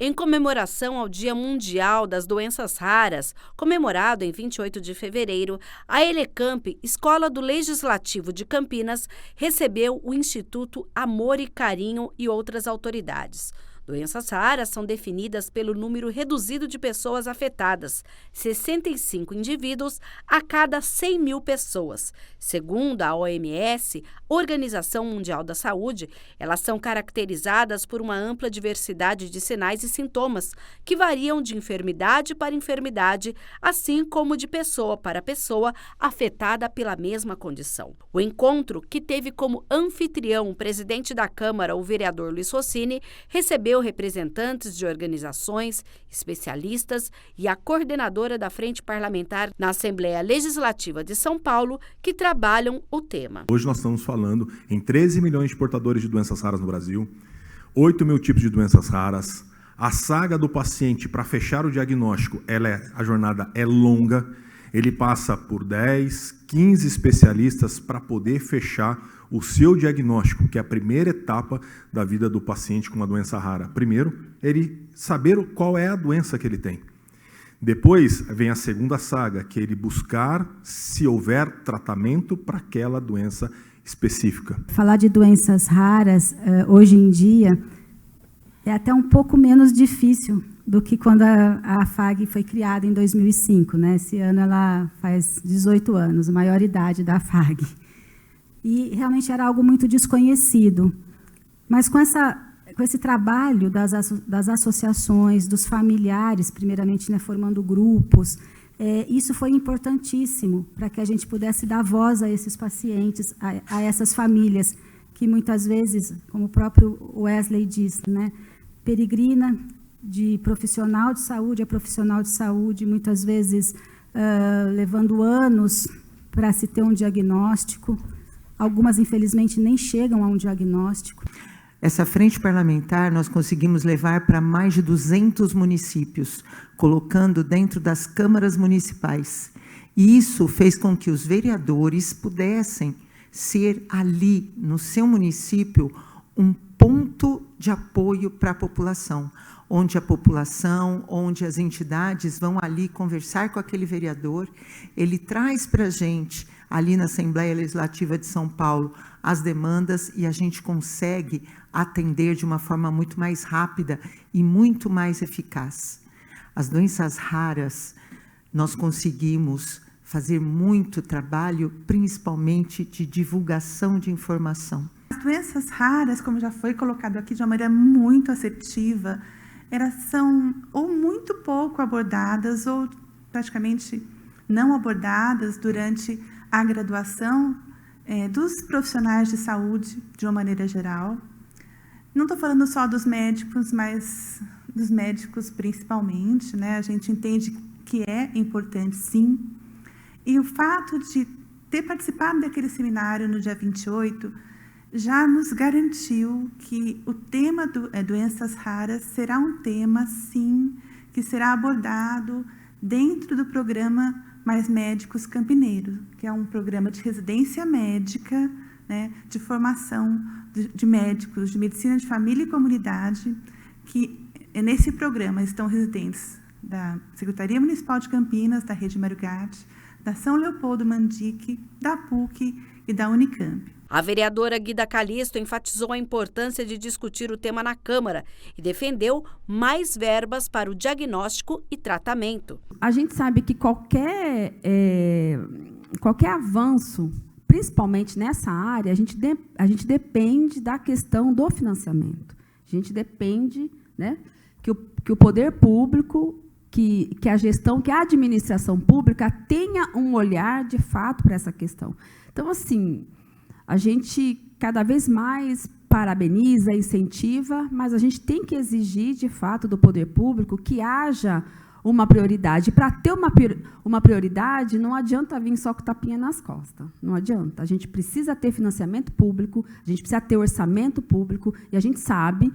Em comemoração ao Dia Mundial das Doenças Raras, comemorado em 28 de fevereiro, a Elecamp, Escola do Legislativo de Campinas, recebeu o Instituto Amor e Carinho e outras autoridades. Doenças raras são definidas pelo número reduzido de pessoas afetadas, 65 indivíduos a cada 100 mil pessoas. Segundo a OMS, Organização Mundial da Saúde, elas são caracterizadas por uma ampla diversidade de sinais e sintomas, que variam de enfermidade para enfermidade, assim como de pessoa para pessoa afetada pela mesma condição. O encontro, que teve como anfitrião o presidente da Câmara, o vereador Luiz Rossini, recebeu representantes de organizações, especialistas e a coordenadora da Frente Parlamentar na Assembleia Legislativa de São Paulo, que trabalham o tema. Hoje nós estamos falando em 13 milhões de portadores de doenças raras no Brasil, 8 mil tipos de doenças raras. A saga do paciente para fechar o diagnóstico, a jornada é longa, ele passa por 10, 15 especialistas para poder fechar o seu diagnóstico, que é a primeira etapa da vida do paciente com uma doença rara. Primeiro, ele saber qual é a doença que ele tem. Depois vem a segunda saga, que é ele buscar se houver tratamento para aquela doença específica. Falar de doenças raras, hoje em dia, é até um pouco menos difícil do que quando a AFAG foi criada em 2005. Né? Esse ano ela faz 18 anos, a maior idade da AFAG. E realmente era algo muito desconhecido. Mas com esse trabalho das associações, dos familiares, primeiramente, né, formando grupos, isso foi importantíssimo para que a gente pudesse dar voz a esses pacientes, a essas famílias, que muitas vezes, como o próprio Wesley diz, né, peregrina de profissional de saúde a profissional de saúde, muitas vezes levando anos para se ter um diagnóstico. Algumas, infelizmente, nem chegam a um diagnóstico. Essa frente parlamentar nós conseguimos levar para mais de 200 municípios, colocando dentro das câmaras municipais. E isso fez com que os vereadores pudessem ser ali, no seu município, um ponto de apoio para a população, onde a população, onde as entidades vão ali conversar com aquele vereador, ele traz para a gente, ali na Assembleia Legislativa de São Paulo, as demandas e a gente consegue atender de uma forma muito mais rápida e muito mais eficaz. As doenças raras, nós conseguimos fazer muito trabalho, principalmente de divulgação de informação. As doenças raras, como já foi colocado aqui de uma maneira muito assertiva, elas são ou muito pouco abordadas ou praticamente não abordadas durante a graduação dos profissionais de saúde, de uma maneira geral. Não estou falando só dos médicos, mas dos médicos principalmente, né? A gente entende que é importante, sim. E o fato de ter participado daquele seminário no dia 28 já nos garantiu que o tema doenças raras será um tema, sim, que será abordado dentro do programa Mais Médicos Campineiros, que é um programa de residência médica, né, de formação de médicos de medicina de família e comunidade, que nesse programa estão residentes da Secretaria Municipal de Campinas, da Rede Mário Gatti, da São Leopoldo Mandic, da PUC e da Unicamp. A vereadora Guida Calisto enfatizou a importância de discutir o tema na Câmara e defendeu mais verbas para o diagnóstico e tratamento. A gente sabe que qualquer avanço, principalmente nessa área, a gente depende da questão do financiamento. A gente depende, né, que o poder público, que a gestão, que a administração pública tenha um olhar, de fato, para essa questão. Então, assim, a gente cada vez mais parabeniza, incentiva, mas a gente tem que exigir, de fato, do poder público que haja uma prioridade. Para ter uma prioridade, não adianta vir só com tapinha nas costas. Não adianta. A gente precisa ter financiamento público, a gente precisa ter orçamento público, e a gente sabe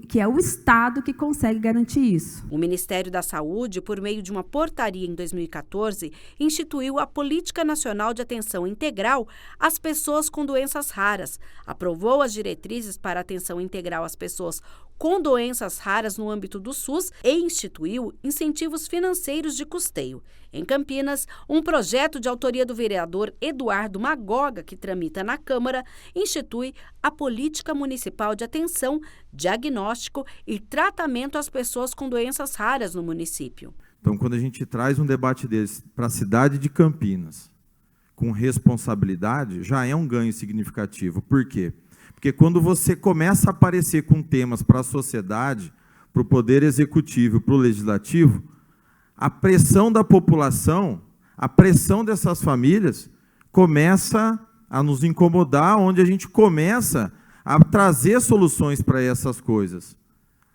que é o Estado que consegue garantir isso. O Ministério da Saúde, por meio de uma portaria em 2014, instituiu a Política Nacional de Atenção Integral às pessoas com doenças raras, aprovou as diretrizes para atenção integral às pessoas com doenças raras no âmbito do SUS e instituiu incentivos financeiros de custeio. Em Campinas, um projeto de autoria do vereador Eduardo Magoga, que tramita na Câmara, institui a Política Municipal de Atenção, Diagnóstico e Tratamento às pessoas com doenças raras no município. Então, quando a gente traz um debate desse para a cidade de Campinas, com responsabilidade, já é um ganho significativo. Por quê? Porque quando você começa a aparecer com temas para a sociedade, para o Poder Executivo, para o Legislativo, a pressão da população, a pressão dessas famílias, começa a nos incomodar, onde a gente começa a trazer soluções para essas coisas,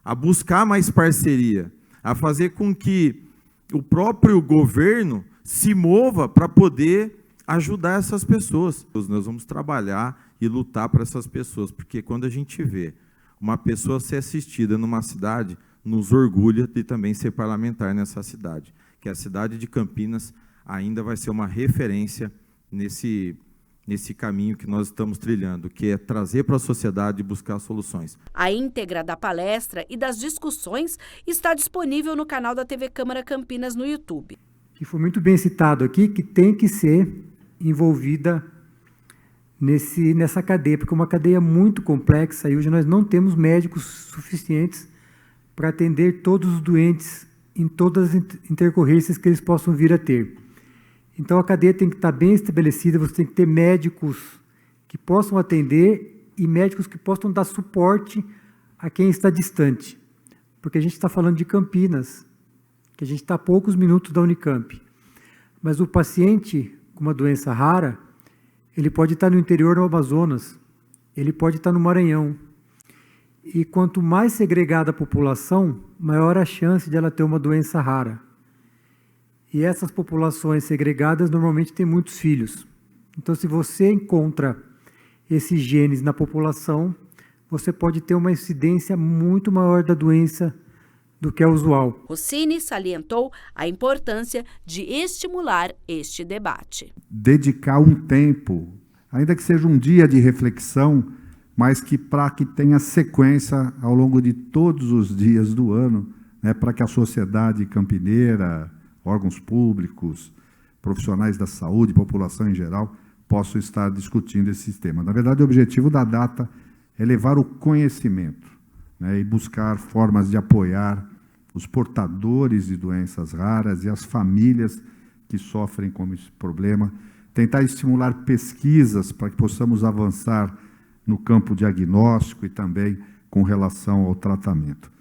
a buscar mais parceria, a fazer com que o próprio governo se mova para poder ajudar essas pessoas. Nós vamos trabalhar e lutar para essas pessoas, porque quando a gente vê uma pessoa ser assistida numa cidade, nos orgulha de também ser parlamentar nessa cidade, que a cidade de Campinas ainda vai ser uma referência nesse caminho que nós estamos trilhando, que é trazer para a sociedade e buscar soluções. A íntegra da palestra e das discussões está disponível no canal da TV Câmara Campinas no YouTube. Que foi muito bem citado aqui, que tem que ser envolvida nessa cadeia, porque é uma cadeia muito complexa e hoje nós não temos médicos suficientes para atender todos os doentes em todas as intercorrências que eles possam vir a ter. Então, a cadeia tem que estar bem estabelecida, você tem que ter médicos que possam atender e médicos que possam dar suporte a quem está distante. Porque a gente está falando de Campinas, que a gente está a poucos minutos da Unicamp. Mas o paciente com uma doença rara, ele pode estar no interior do Amazonas, ele pode estar no Maranhão. E quanto mais segregada a população, maior a chance de ela ter uma doença rara. E essas populações segregadas normalmente têm muitos filhos. Então, se você encontra esses genes na população, você pode ter uma incidência muito maior da doença do que é usual. Rossini salientou a importância de estimular este debate. Dedicar um tempo, ainda que seja um dia de reflexão, mas que para que tenha sequência ao longo de todos os dias do ano, né, para que a sociedade campineira, órgãos públicos, profissionais da saúde, população em geral, possam estar discutindo esse tema. Na verdade, o objetivo da data é levar o conhecimento, né, e buscar formas de apoiar os portadores de doenças raras e as famílias que sofrem com esse problema, tentar estimular pesquisas para que possamos avançar no campo diagnóstico e também com relação ao tratamento.